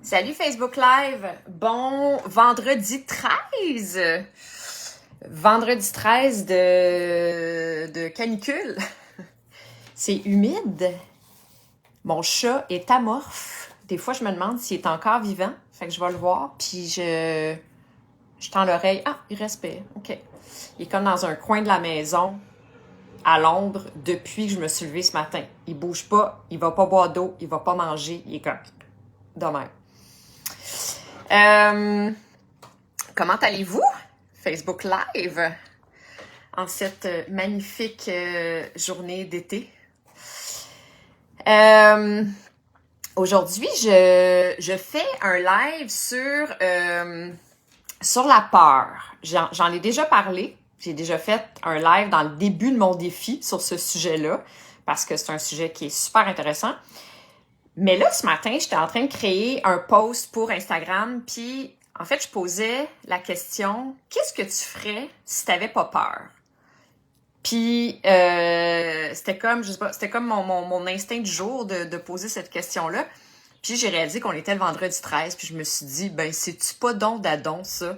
Salut Facebook Live! Bon vendredi 13! Vendredi 13 de canicule. C'est humide. Mon chat est amorphe. Des fois, je me demande s'il est encore vivant. Fait que je vais le voir, puis je tends l'oreille. Ah, il respire. OK. Il est comme dans un coin de la maison, à l'ombre, depuis que je me suis levée ce matin. Il bouge pas, il va pas boire d'eau, il va pas manger. Il est comme de même. Comment allez-vous? Facebook Live en cette magnifique journée d'été. Aujourd'hui, je fais un live sur la peur. J'en ai déjà parlé. J'ai déjà fait un live dans le début de mon défi sur ce sujet-là parce que c'est un sujet qui est super intéressant. Mais là, ce matin, j'étais en train de créer un post pour Instagram, puis en fait, je posais la question « Qu'est-ce que tu ferais si t'avais pas peur? » Puis c'était comme, je sais pas, c'était comme mon instinct du jour de poser cette question-là. Puis j'ai réalisé qu'on était le vendredi 13, puis je me suis dit « Ben, c'est-tu pas don d'adon, ça? »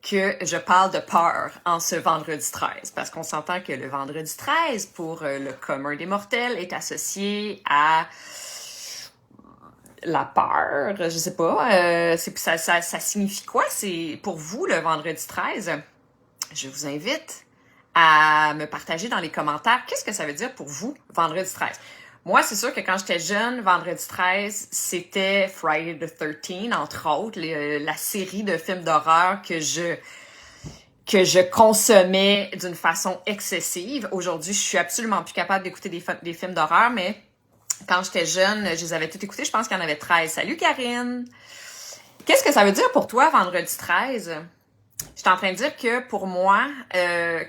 que je parle de peur en ce vendredi 13, parce qu'on s'entend que le vendredi 13, pour le commun des mortels, est associé à la peur, je sais pas, ça signifie quoi? C'est pour vous, le vendredi 13? Je vous invite à me partager dans les commentaires qu'est-ce que ça veut dire pour vous, vendredi 13. Moi, c'est sûr que quand j'étais jeune, vendredi 13, c'était Friday the 13th, entre autres, la série de films d'horreur que je consommais d'une façon excessive. Aujourd'hui, je suis absolument plus capable d'écouter des films d'horreur, mais quand j'étais jeune, je les avais tous écoutés. Je pense qu'il y en avait 13. Salut Karine! Qu'est-ce que ça veut dire pour toi, vendredi 13? J'étais en train de dire que pour moi,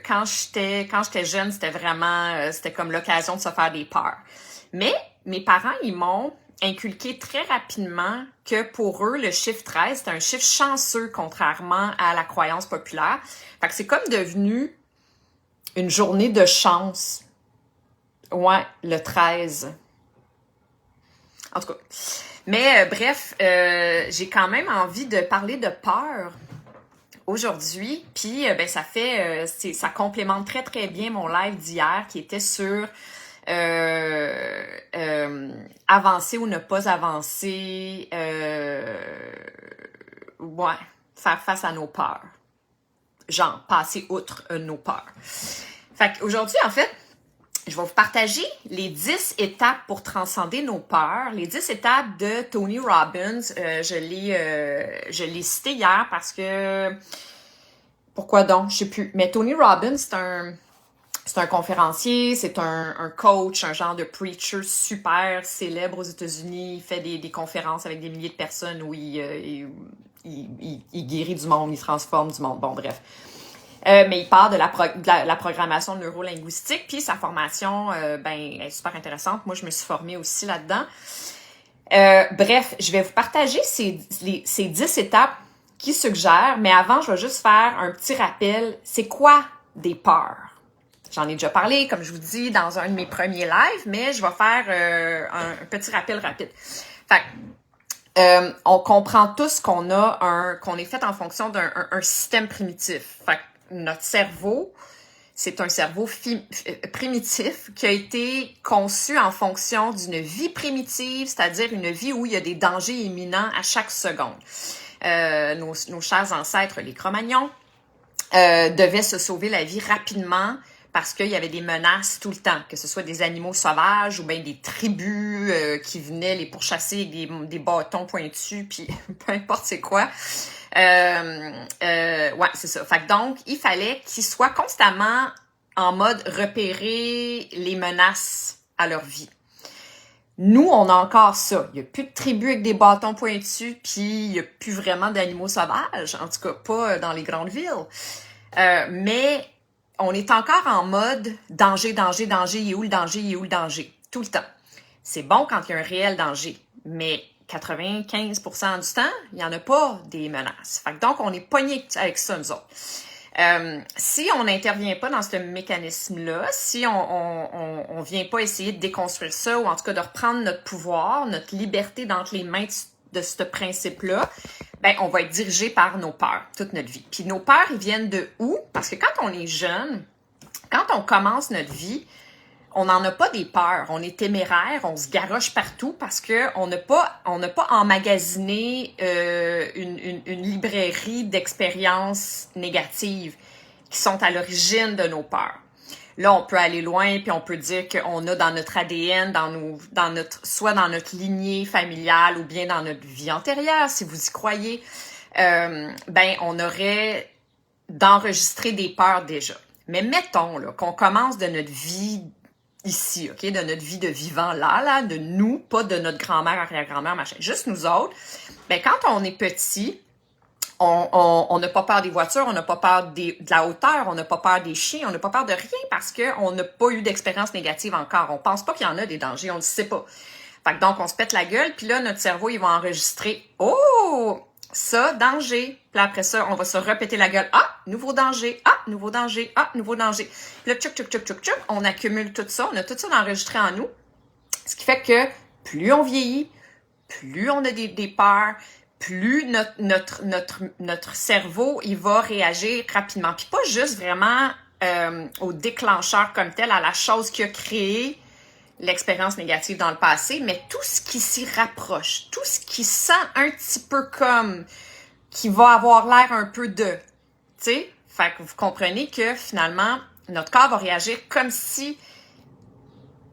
quand j'étais jeune, c'était vraiment, c'était comme l'occasion de se faire des peurs. Mais mes parents, ils m'ont inculqué très rapidement que pour eux, le chiffre 13, c'est un chiffre chanceux, contrairement à la croyance populaire. Fait que c'est comme devenu une journée de chance. Ouais, le 13. En tout cas. Mais bref, j'ai quand même envie de parler de peur aujourd'hui. Puis ça complémente très très bien mon live d'hier qui était sur avancer ou ne pas avancer. Ouais, faire face à nos peurs. Genre, passer outre nos peurs. Fait qu'aujourd'hui, en fait, je vais vous partager les 10 étapes pour transcender nos peurs. Les 10 étapes de Tony Robbins. Je l'ai cité hier parce que... Pourquoi donc? Je sais plus. Mais Tony Robbins, c'est un conférencier, c'est un coach, un genre de preacher super célèbre aux États-Unis. Il fait des conférences avec des milliers de personnes où il guérit du monde, il transforme du monde. Bon, bref. Mais il part de la programmation neurolinguistique, puis sa formation est super intéressante. Moi, je me suis formée aussi là-dedans. Bref, je vais vous partager ces 10 étapes qui suggèrent, mais avant, je vais juste faire un petit rappel. C'est quoi des peurs? J'en ai déjà parlé, comme je vous dis, dans un de mes premiers lives, mais je vais faire un petit rappel rapide. Fait on comprend tous qu'on est fait en fonction d'un système primitif. Fait notre cerveau, c'est un cerveau primitif qui a été conçu en fonction d'une vie primitive, c'est-à-dire une vie où il y a des dangers imminents à chaque seconde. Nos chers ancêtres, les Cro-Magnons, devaient se sauver la vie rapidement parce qu'il y avait des menaces tout le temps, que ce soit des animaux sauvages ou bien des tribus qui venaient les pourchasser avec des bâtons pointus, puis peu importe c'est quoi. Ouais, c'est ça. Fait que donc, il fallait qu'ils soient constamment en mode repérer les menaces à leur vie. Nous, on a encore ça. Il n'y a plus de tribus avec des bâtons pointus, puis il n'y a plus vraiment d'animaux sauvages, en tout cas pas dans les grandes villes. Mais on est encore en mode danger, danger, danger, il est où le danger, il est où le danger, tout le temps. C'est bon quand il y a un réel danger, mais 95% du temps, il n'y en a pas des menaces. Fait que donc, on est pogné avec ça, nous autres. Si on n'intervient pas dans ce mécanisme-là, si on vient pas essayer de déconstruire ça, ou en tout cas de reprendre notre pouvoir, notre liberté d'entre les mains de ce principe-là, ben on va être dirigé par nos peurs toute notre vie. Puis nos peurs, ils viennent de où? Parce que quand on est jeune, quand on commence notre vie, on n'en a pas des peurs. On est téméraire, on se garoche partout parce que on n'a pas emmagasiné une librairie d'expériences négatives qui sont à l'origine de nos peurs. Là, on peut aller loin, puis on peut dire qu'on a dans notre ADN, soit dans notre lignée familiale ou bien dans notre vie antérieure, si vous y croyez, ben on aurait d'enregistrer des peurs déjà. Mais mettons là, qu'on commence de notre vie ici, OK, de notre vie de vivant là, de nous, pas de notre grand-mère, arrière-grand-mère, machin, juste nous autres. Ben quand on est petit, on n'a pas peur des voitures, on n'a pas peur de la hauteur, on n'a pas peur des chiens, on n'a pas peur de rien parce qu'on n'a pas eu d'expérience négative encore. On pense pas qu'il y en a des dangers, on ne sait pas. Fait que donc, on se pète la gueule, puis là, notre cerveau, il va enregistrer « Oh! Ça, danger! » Puis après ça, on va se répéter la gueule « Ah! Nouveau danger! Ah! Nouveau danger! Ah! Nouveau danger! » Puis là, tchouk, on accumule tout ça, on a tout ça enregistré en nous. Ce qui fait que plus on vieillit, plus on a des peurs, plus notre cerveau, il va réagir rapidement. Puis pas juste vraiment au déclencheur comme tel, à la chose qui a créé l'expérience négative dans le passé, mais tout ce qui s'y rapproche, tout ce qui sent un petit peu comme, qui va avoir l'air un peu de, tu sais? Fait que vous comprenez que finalement, notre corps va réagir comme si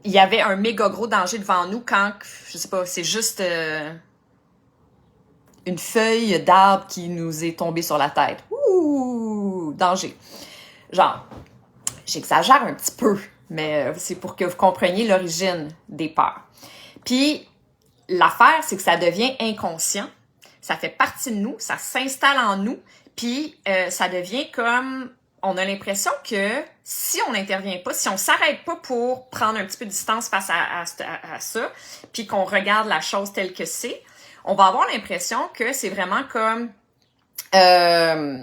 il y avait un méga gros danger devant nous quand, je sais pas, c'est juste une feuille d'arbre qui nous est tombée sur la tête. Ouh, danger. Genre, j'exagère un petit peu, mais c'est pour que vous compreniez l'origine des peurs. Puis, l'affaire, c'est que ça devient inconscient, ça fait partie de nous, ça s'installe en nous, puis ça devient comme, on a l'impression que si on n'intervient pas, si on s'arrête pas pour prendre un petit peu de distance face à ça, puis qu'on regarde la chose telle que c'est, on va avoir l'impression que c'est vraiment comme la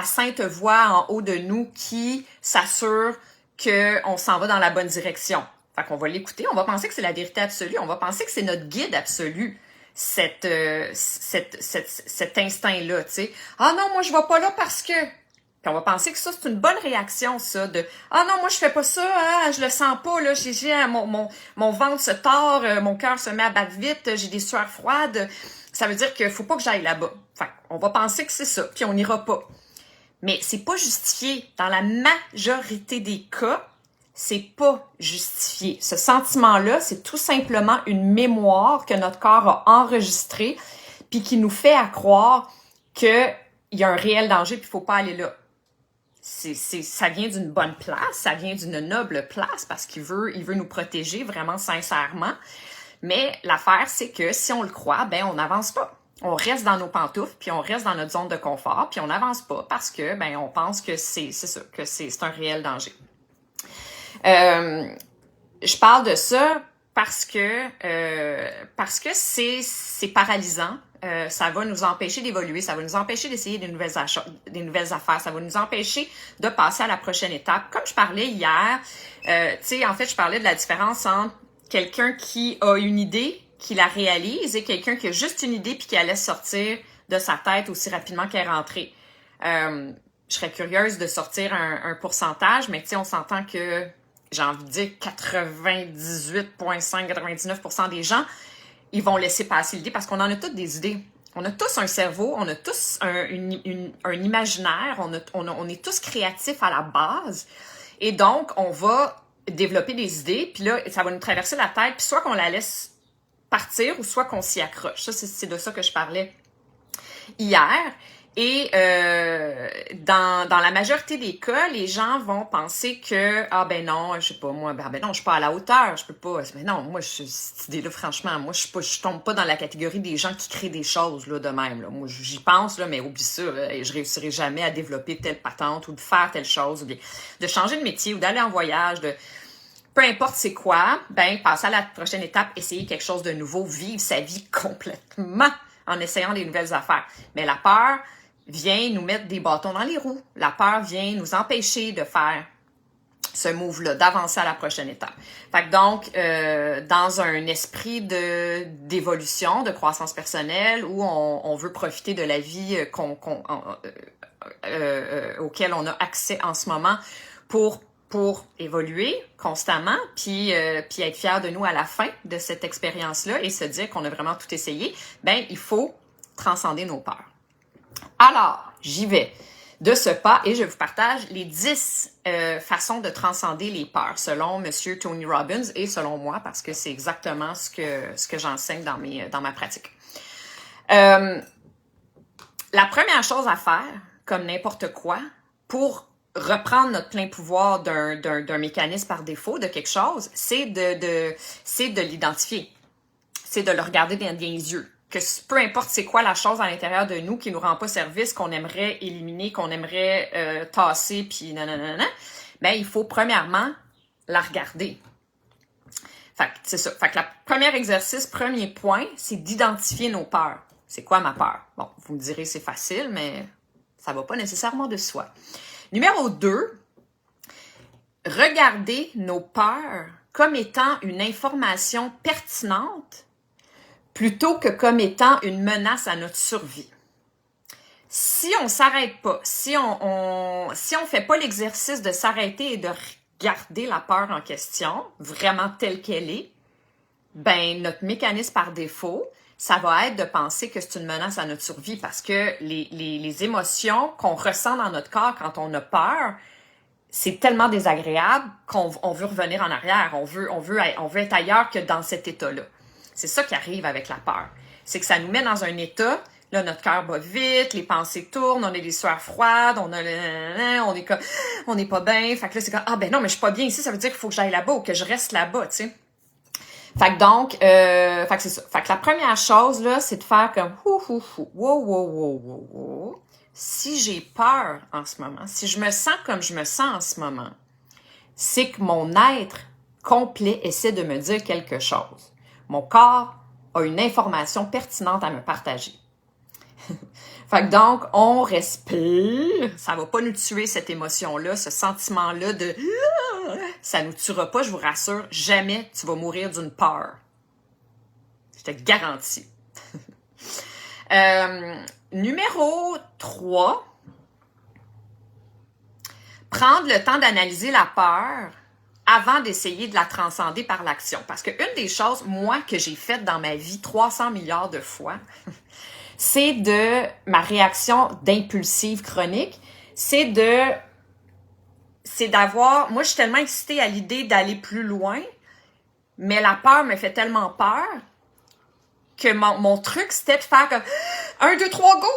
sainte voix en haut de nous qui s'assure qu'on s'en va dans la bonne direction. Fait qu'on va l'écouter, on va penser que c'est la vérité absolue, on va penser que c'est notre guide absolu, cet instinct-là, tu sais. « Ah non, moi je vais pas là parce que... » Puis on va penser que ça, c'est une bonne réaction, ça, de « Ah non, moi je fais pas ça, hein, je le sens pas, là, mon ventre se tord, mon cœur se met à battre vite, j'ai des sueurs froides. » Ça veut dire qu'il faut pas que j'aille là-bas. Fait on va penser que c'est ça, puis on n'ira pas. Mais c'est pas justifié. Dans la majorité des cas, c'est pas justifié. Ce sentiment-là, c'est tout simplement une mémoire que notre corps a enregistrée, puis qui nous fait à croire qu'il y a un réel danger, puis il faut pas aller là. Ça vient d'une bonne place, ça vient d'une noble place, parce qu'il veut nous protéger vraiment sincèrement. Mais l'affaire, c'est que si on le croit, ben on n'avance pas. On reste dans nos pantoufles, puis on reste dans notre zone de confort, puis on n'avance pas parce que ben on pense que c'est ça, que c'est un réel danger. Je parle de ça parce que c'est paralysant. Ça va nous empêcher d'évoluer, ça va nous empêcher d'essayer des nouvelles affaires, ça va nous empêcher de passer à la prochaine étape. Comme je parlais hier, tu sais, en fait, je parlais de la différence entre quelqu'un qui a une idée, qui la réalise, et quelqu'un qui a juste une idée puis qui la laisse sortir de sa tête aussi rapidement qu'elle est rentrée. Je serais curieuse de sortir un pourcentage, mais tu sais, on s'entend que, j'ai envie de dire 98,5-99% des gens, ils vont laisser passer l'idée parce qu'on en a toutes des idées. On a tous un cerveau, on a tous un imaginaire, on est tous créatifs à la base. Et donc, on va développer des idées, puis là, ça va nous traverser la tête, puis soit qu'on la laisse partir ou soit qu'on s'y accroche. Ça, c'est de ça que je parlais hier. Et dans la majorité des cas, les gens vont penser que ah ben non, je sais pas moi, ben non, je suis pas à la hauteur, je peux pas. Mais non, moi cette idée-là, franchement, moi je tombe pas dans la catégorie des gens qui créent des choses là de même. Là. Moi j'y pense là, mais oublie ça, là, je réussirai jamais à développer telle patente ou de faire telle chose, ou bien de changer de métier ou d'aller en voyage, de peu importe c'est quoi, ben passer à la prochaine étape, essayer quelque chose de nouveau, vivre sa vie complètement en essayant des nouvelles affaires. Mais la peur vient nous mettre des bâtons dans les roues. La peur vient nous empêcher de faire ce move-là, d'avancer à la prochaine étape. Fait que donc, dans un esprit d'évolution, de croissance personnelle, où on veut profiter de la vie auquel on a accès en ce moment pour évoluer constamment, puis être fier de nous à la fin de cette expérience-là et se dire qu'on a vraiment tout essayé, ben il faut transcender nos peurs. Alors, j'y vais de ce pas et je vous partage les 10 façons de transcender les peurs selon Monsieur Tony Robbins et selon moi parce que c'est exactement ce que j'enseigne dans ma pratique. La première chose à faire, comme n'importe quoi, pour reprendre notre plein pouvoir d'un mécanisme par défaut, de quelque chose, c'est de l'identifier. C'est de le regarder dans les yeux. Que peu importe c'est quoi la chose à l'intérieur de nous qui nous rend pas service, qu'on aimerait éliminer, qu'on aimerait tasser, puis nanana, ben il faut premièrement la regarder. Fait que c'est ça. Fait que le premier exercice, premier point, c'est d'identifier nos peurs. C'est quoi ma peur? Bon, vous me direz c'est facile, mais ça va pas nécessairement de soi. Numéro 2, regardez nos peurs comme étant une information pertinente plutôt que comme étant une menace à notre survie. Si on s'arrête pas, si on fait pas l'exercice de s'arrêter et de regarder la peur en question, vraiment telle qu'elle est, ben notre mécanisme par défaut, ça va être de penser que c'est une menace à notre survie parce que les émotions qu'on ressent dans notre corps quand on a peur, c'est tellement désagréable qu'on veut revenir en arrière, on veut être ailleurs que dans cet état-là. C'est ça qui arrive avec la peur. C'est que ça nous met dans un état, là, notre cœur bat vite, les pensées tournent, on a des sueurs froides, on est pas bien. Fait que là, c'est comme, ah ben non, mais je suis pas bien ici, ça veut dire qu'il faut que j'aille là-bas ou que je reste là-bas, tu sais. Fait que donc, fait que c'est ça. Fait que la première chose, là, c'est de faire comme, wow. Si j'ai peur en ce moment, si je me sens comme je me sens en ce moment, c'est que mon être complet essaie de me dire quelque chose. Mon corps a une information pertinente à me partager. Fait que donc, on respire. Ça va pas nous tuer, cette émotion-là, ce sentiment-là de... Ça nous tuera pas, je vous rassure. Jamais tu vas mourir d'une peur. Je te garantis. Numéro 3. Prendre le temps d'analyser la peur avant d'essayer de la transcender par l'action. Parce que une des choses, moi, que j'ai faites dans ma vie 300 milliards de fois, c'est de ma réaction d'impulsive chronique, c'est d'avoir... Moi, je suis tellement excitée à l'idée d'aller plus loin, mais la peur me fait tellement peur que mon truc, c'était de faire comme 1, 2, 3, go!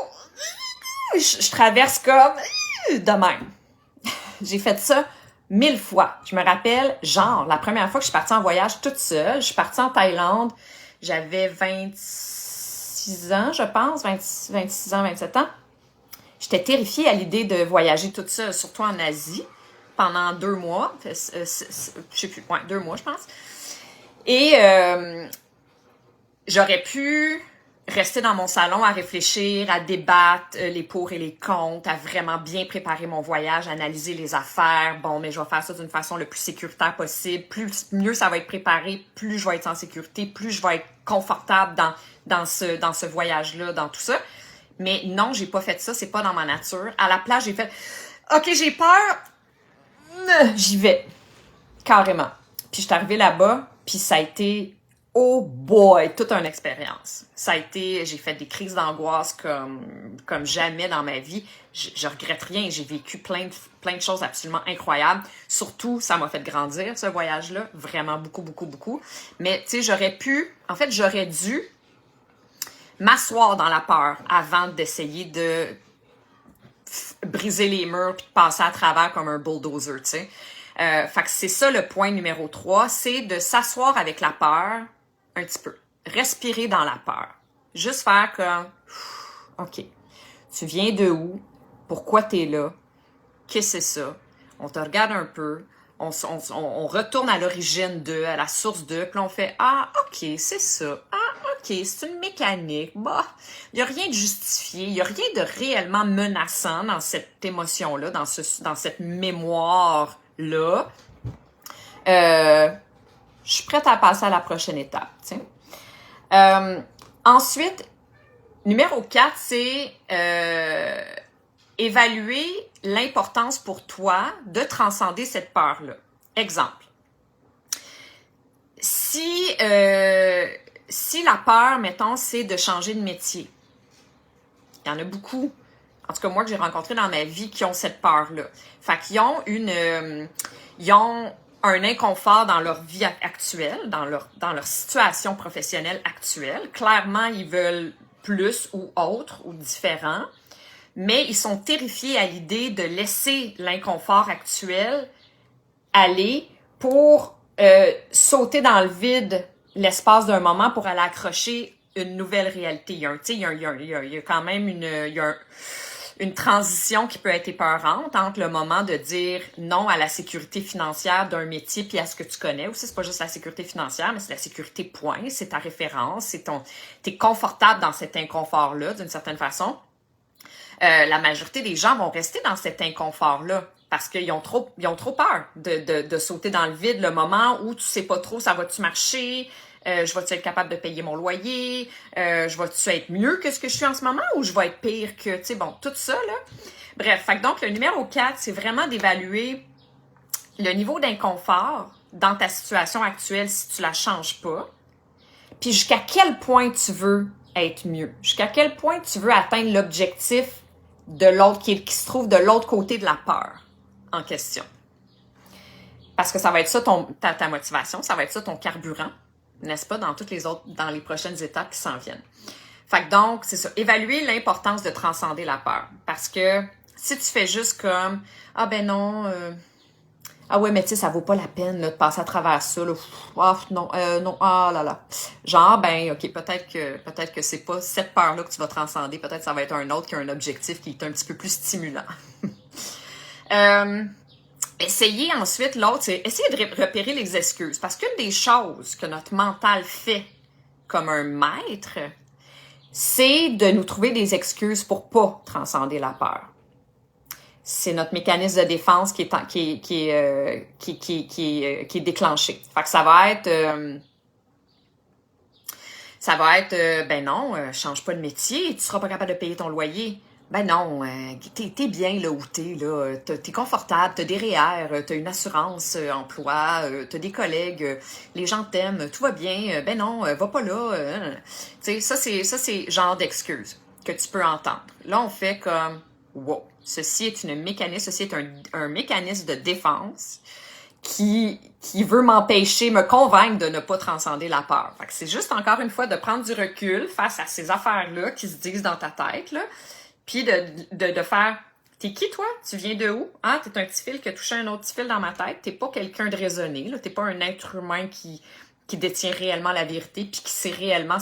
Je traverse comme de même. J'ai fait ça 1000 fois. Je me rappelle, genre, la première fois que je suis partie en voyage toute seule, je suis partie en Thaïlande, j'avais 26 ans, je pense, 26 ans, 27 ans. J'étais terrifiée à l'idée de voyager toute seule, surtout en Asie, pendant 2 mois. Je sais plus, 2 mois, je pense. Et j'aurais pu rester dans mon salon à réfléchir, à débattre les pour et les contre, à vraiment bien préparer mon voyage, analyser les affaires. Bon, mais je vais faire ça d'une façon le plus sécuritaire possible. Mieux ça va être préparé, plus je vais être en sécurité, plus je vais être confortable dans ce voyage-là, dans tout ça. Mais non, j'ai pas fait ça, c'est pas dans ma nature. À la place, j'ai fait « OK, j'ai peur, j'y vais. » Carrément. Puis je suis arrivée là-bas, puis ça a été... Oh boy, toute une expérience. Ça a été, j'ai fait des crises d'angoisse comme jamais dans ma vie. Je regrette rien, j'ai vécu plein de choses absolument incroyables. Surtout, ça m'a fait grandir, ce voyage-là. Vraiment beaucoup. Mais, tu sais, j'aurais dû m'asseoir dans la peur avant d'essayer de briser les murs puis de passer à travers comme un bulldozer, tu sais. Fait que c'est ça le point numéro 3, c'est de s'asseoir avec la peur un petit peu. Respirer dans la peur. Juste faire comme, OK, tu viens de où? Pourquoi t'es là? Qu'est-ce que c'est ça? On te regarde un peu, on retourne à l'origine à la source puis là on fait, ah, OK, c'est ça. Ah, OK, c'est une mécanique. Bah, il n'y a rien de justifié, il n'y a rien de réellement menaçant dans cette émotion-là, dans cette mémoire-là. je suis prête à passer à la prochaine étape. Ensuite, numéro 4, c'est évaluer l'importance pour toi de transcender cette peur-là. Exemple. Si la peur, mettons, c'est de changer de métier, il y en a beaucoup, en tout cas moi que j'ai rencontré dans ma vie, qui ont cette peur-là. Fait qu'ils ont ils ont un inconfort dans leur vie actuelle, dans leur situation professionnelle actuelle. Clairement, ils veulent plus ou autre ou différent, mais ils sont terrifiés à l'idée de laisser l'inconfort actuel aller pour sauter dans le vide l'espace d'un moment pour aller accrocher une nouvelle réalité. Il y a quand même une transition qui peut être épeurante entre le moment de dire non à la sécurité financière d'un métier puis à ce que tu connais. Aussi, c'est pas juste la sécurité financière, mais c'est la sécurité point, c'est ta référence, t'es confortable dans cet inconfort-là d'une certaine façon. La majorité des gens vont rester dans cet inconfort-là parce qu'ils ont trop peur de sauter dans le vide le moment où tu sais pas trop ça va-tu marcher, je vais-tu être capable de payer mon loyer, je vais-tu être mieux que ce que je suis en ce moment ou je vais être pire que, tu sais, bon, tout ça, là. Bref, fait que donc le numéro 4, c'est vraiment d'évaluer le niveau d'inconfort dans ta situation actuelle si tu la changes pas, puis jusqu'à quel point tu veux être mieux, jusqu'à quel point tu veux atteindre l'objectif de l'autre qui se trouve de l'autre côté de la peur en question. Parce que ça va être ça ta motivation, ça va être ça ton carburant, n'est-ce pas, dans les prochaines étapes qui s'en viennent. Fait que donc, c'est ça, évaluer l'importance de transcender la peur. Parce que si tu fais juste comme, ah ben non, ah ouais, mais tu sais, ça vaut pas la peine là, de passer à travers ça. Là. Ah non, non, ah là là. Genre, ben, ok, peut-être que c'est pas cette peur-là que tu vas transcender. Peut-être que ça va être un autre qui a un objectif qui est un petit peu plus stimulant. Essayez ensuite, l'autre, c'est essayer de repérer les excuses. Parce qu'une des choses que notre mental fait comme un maître, c'est de nous trouver des excuses pour pas transcender la peur. C'est notre mécanisme de défense qui est déclenché. Fait que ça va être, ben non, change pas de métier, tu seras pas capable de payer ton loyer. Ben non, t'es bien là où t'es, là, t'es confortable, t'as des REER, t'as une assurance emploi, t'as des collègues, les gens t'aiment, tout va bien, ben non, va pas là. Tu sais, ça c'est genre d'excuse que tu peux entendre. Là, on fait comme, wow, ceci est un mécanisme de défense qui veut m'empêcher, me convaincre de ne pas transcender la peur. Fait que c'est juste encore une fois de prendre du recul face à ces affaires-là qui se disent dans ta tête, là. Puis de faire, t'es qui toi? Tu viens de où? Ah, t'es un petit fil qui a touché un autre petit fil dans ma tête. T'es pas quelqu'un de raisonné, là. T'es pas un être humain qui détient réellement la vérité puis qui sait réellement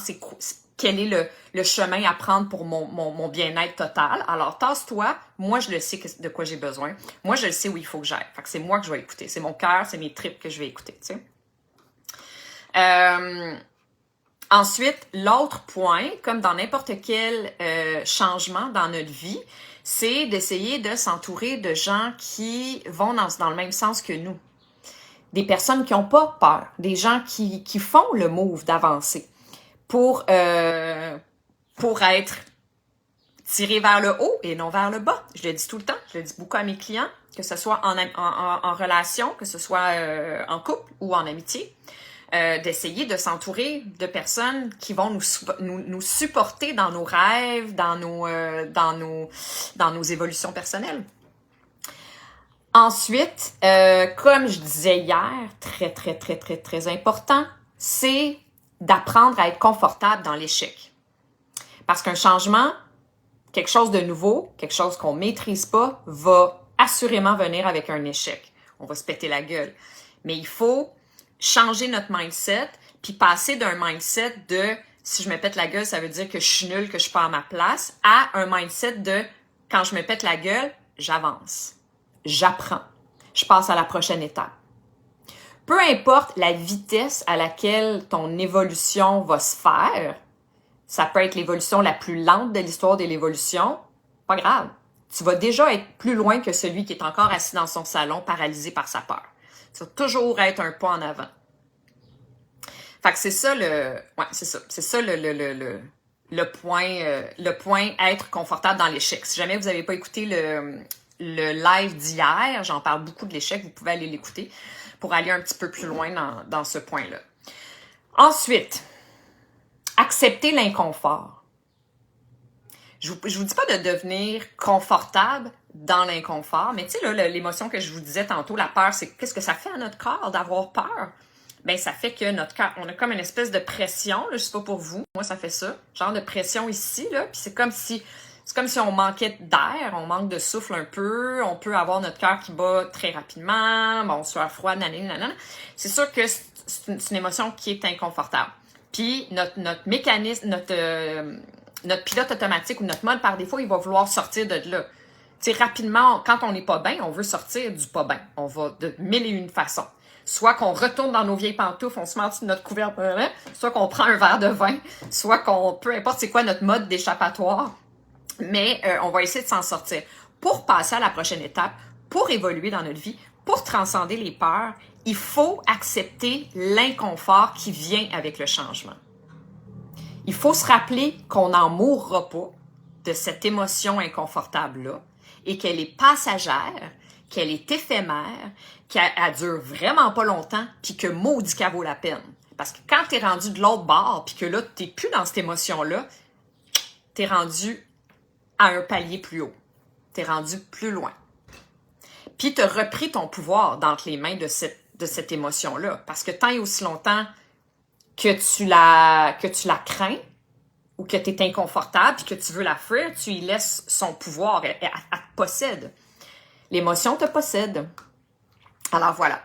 quel est le chemin à prendre pour mon bien-être total. Alors, tasse-toi. Moi, je le sais de quoi j'ai besoin. Moi, je le sais où il faut que j'aille. Fait que c'est moi que je vais écouter. C'est mon cœur, c'est mes tripes que je vais écouter, tu sais. Ensuite, l'autre point, comme dans n'importe quel changement dans notre vie, c'est d'essayer de s'entourer de gens qui vont dans le même sens que nous. Des personnes qui n'ont pas peur, des gens qui font le move d'avancer pour être tirés vers le haut et non vers le bas. Je le dis tout le temps, je le dis beaucoup à mes clients, que ce soit en relation, que ce soit en couple ou en amitié. D'essayer de s'entourer de personnes qui vont nous supporter dans nos rêves, dans nos évolutions personnelles. Ensuite, comme je disais hier, très, très, très, très, très important, c'est d'apprendre à être confortable dans l'échec. Parce qu'un changement, quelque chose de nouveau, quelque chose qu'on maîtrise pas, va assurément venir avec un échec. On va se péter la gueule. Mais il faut changer notre mindset, puis passer d'un mindset de si je me pète la gueule, ça veut dire que je suis nulle, que je suis pas à ma place, à un mindset de quand je me pète la gueule, j'avance, j'apprends, je passe à la prochaine étape. Peu importe la vitesse à laquelle ton évolution va se faire, ça peut être l'évolution la plus lente de l'histoire de l'évolution, pas grave. Tu vas déjà être plus loin que celui qui est encore assis dans son salon, paralysé par sa peur. Ça va toujours être un pas en avant. Fait que c'est ça c'est ça. C'est ça le point être confortable dans l'échec. Si jamais vous n'avez pas écouté le live d'hier, j'en parle beaucoup de l'échec, vous pouvez aller l'écouter pour aller un petit peu plus loin dans ce point-là. Ensuite, accepter l'inconfort. Je vous dis pas de devenir confortable dans l'inconfort, mais tu sais, là, l'émotion que je vous disais tantôt, la peur, c'est qu'est-ce que ça fait à notre corps d'avoir peur? Ben, ça fait que notre corps, on a comme une espèce de pression, là, je sais pas pour vous, moi ça fait ça, genre de pression ici, là, puis c'est comme si on manquait d'air, on manque de souffle un peu, on peut avoir notre cœur qui bat très rapidement, bon, sueur froide, nanana. C'est sûr que c'est une émotion qui est inconfortable. Puis notre mécanisme, notre pilote automatique ou notre mode par défaut, il va vouloir sortir de là. Tu sais, rapidement, quand on n'est pas bien, on veut sortir du pas bien. On va de mille et une façons. Soit qu'on retourne dans nos vieilles pantoufles, on se met en dessous de notre couvercle, soit qu'on prend un verre de vin, soit qu'on, peu importe c'est quoi notre mode d'échappatoire, mais on va essayer de s'en sortir. Pour passer à la prochaine étape, pour évoluer dans notre vie, pour transcender les peurs, il faut accepter l'inconfort qui vient avec le changement. Il faut se rappeler qu'on n'en mourra pas de cette émotion inconfortable-là et qu'elle est passagère, qu'elle est éphémère, qu'elle dure vraiment pas longtemps, puis que maudit qu'elle vaut la peine. Parce que quand t'es rendu de l'autre bord, puis que là, t'es plus dans cette émotion-là, t'es rendu à un palier plus haut. T'es rendu plus loin. Puis t'as repris ton pouvoir d'entre les mains de cette émotion-là. Parce que tant et aussi longtemps que tu la crains, ou que tu es inconfortable, puis que tu veux la fuir, tu y laisses son pouvoir, elle te possède. L'émotion te possède. Alors voilà.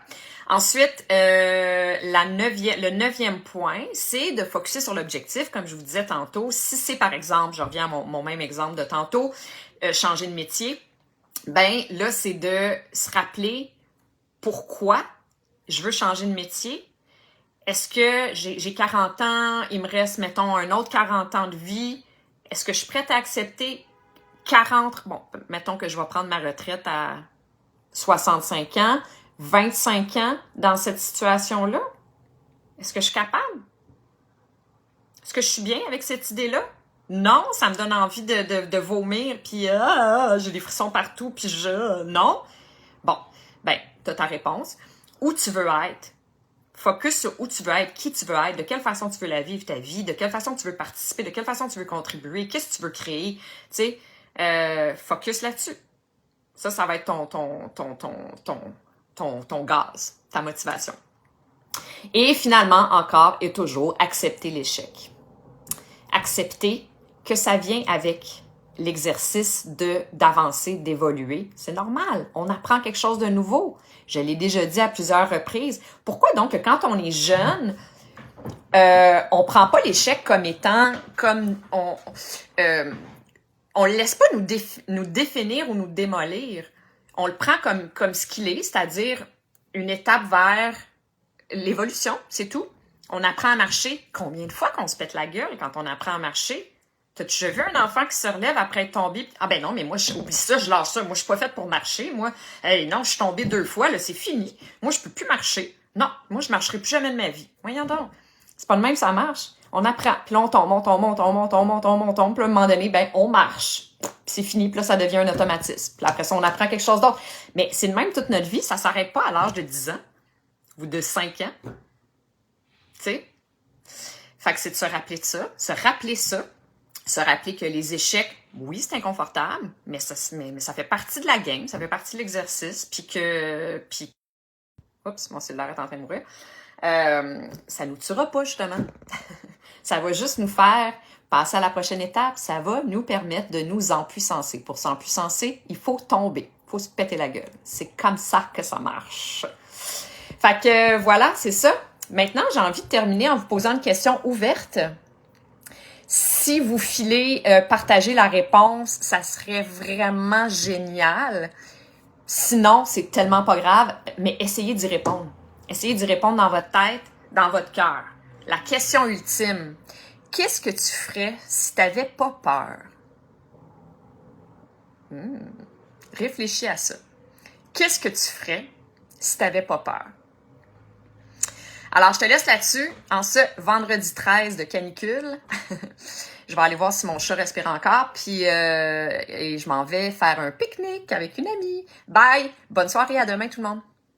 Ensuite, le neuvième point, c'est de focusser sur l'objectif, comme je vous disais tantôt. Si c'est par exemple, je reviens à mon même exemple de tantôt, changer de métier, ben là, c'est de se rappeler pourquoi je veux changer de métier. Est-ce que j'ai 40 ans, il me reste, mettons, un autre 40 ans de vie? Est-ce que je suis prête à accepter 40... Bon, mettons que je vais prendre ma retraite à 65 ans, 25 ans dans cette situation-là? Est-ce que je suis capable? Est-ce que je suis bien avec cette idée-là? Non, ça me donne envie de vomir, puis j'ai des frissons partout, puis non. Bon, ben, t'as ta réponse. Où tu veux être? Focus sur où tu veux être, qui tu veux être, de quelle façon tu veux la vivre, ta vie, de quelle façon tu veux participer, de quelle façon tu veux contribuer, qu'est-ce que tu veux créer, tu sais, focus là-dessus. Ça va être ton gaz, ta motivation. Et finalement, encore et toujours, accepter l'échec. Accepter que ça vient avec l'exercice d'avancer, d'évoluer. C'est normal, on apprend quelque chose de nouveau. Je l'ai déjà dit à plusieurs reprises. Pourquoi donc que quand on est jeune, on prend pas l'échec comme étant, comme on le laisse pas nous définir ou nous démolir. On le prend comme ce qu'il est, c'est-à-dire une étape vers l'évolution, c'est tout. On apprend à marcher. Combien de fois qu'on se pète la gueule quand on apprend à marcher? T'as-tu vu un enfant qui se relève après être tombé? Ah ben non, mais moi, oublie ça, je lâche ça. Moi, je suis pas faite pour marcher. Moi, hey, non, je suis tombée 2 fois, là, c'est fini. Moi, je peux plus marcher. Non, moi, je marcherai plus jamais de ma vie. Voyons donc. C'est pas le même, ça marche. On apprend. Puis là, on tombe. Puis là, à un moment donné, ben, on marche. Puis c'est fini. Puis là, ça devient un automatisme. Puis après ça, on apprend quelque chose d'autre. Mais c'est le même toute notre vie. Ça s'arrête pas à l'âge de 10 ans ou de 5 ans. Tu sais? Fait que c'est de se rappeler de ça. Se rappeler que les échecs, oui, c'est inconfortable, mais ça fait partie de la game, ça fait partie de l'exercice, oups, mon cellulaire est en train de mourir. Ça nous tuera pas, justement. Ça va juste nous faire passer à la prochaine étape. Ça va nous permettre de nous empuissancer. Pour s'empuissancer, il faut tomber. Il faut se péter la gueule. C'est comme ça que ça marche. Fait que voilà, c'est ça. Maintenant, j'ai envie de terminer en vous posant une question ouverte. Si vous filez partager la réponse, ça serait vraiment génial. Sinon, c'est tellement pas grave, mais essayez d'y répondre. Essayez d'y répondre dans votre tête, dans votre cœur. La question ultime, qu'est-ce que tu ferais si tu n'avais pas peur? Réfléchis à ça. Qu'est-ce que tu ferais si tu n'avais pas peur? Alors, je te laisse là-dessus, en ce vendredi 13 de canicule. Je vais aller voir si mon chat respire encore, puis et je m'en vais faire un pique-nique avec une amie. Bye! Bonne soirée, à demain tout le monde!